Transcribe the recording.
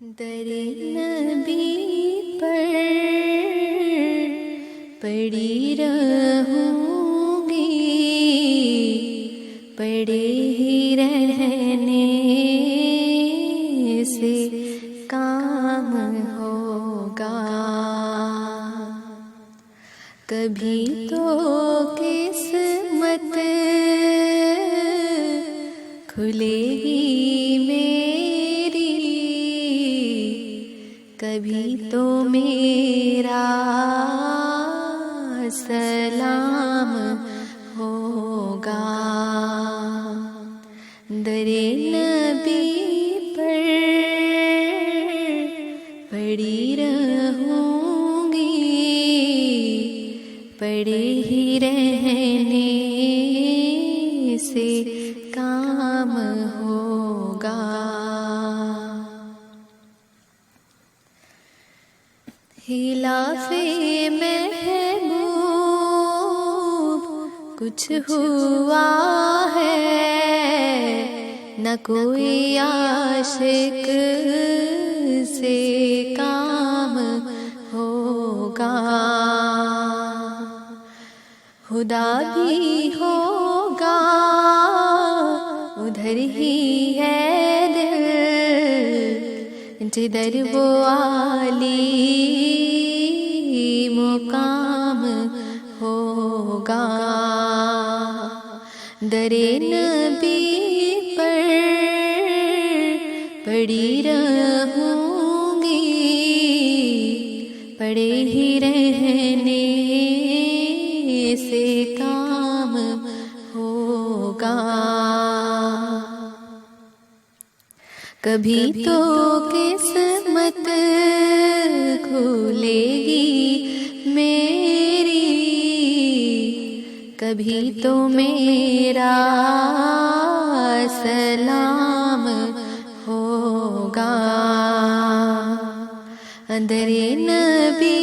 در نبی پر پڑی رہوں گی، پڑے ہی رہنے سے کام ہوگا، کبھی تو قسمت کھلے گی میری، کبھی تو میرا سلام ہوگا، در نبی پر پڑی رہوں گی، پڑے ہی رہنے سے کام ہوگا۔ خلاف محبوب کچھ ہوا ہے، نہ کوئی عاشق سے کام ہوگا، خدا بھی ہوگا ادھر ہی ہے دل، جدھر وہ عالی مقام ہوگا، در نبی پر پڑی رہوں گی، پڑے ہی رہنے سے کام ہوگا، کبھی تو قسمت کھلے گی میری، کبھی تو میرا سلام ہوگا، در نبی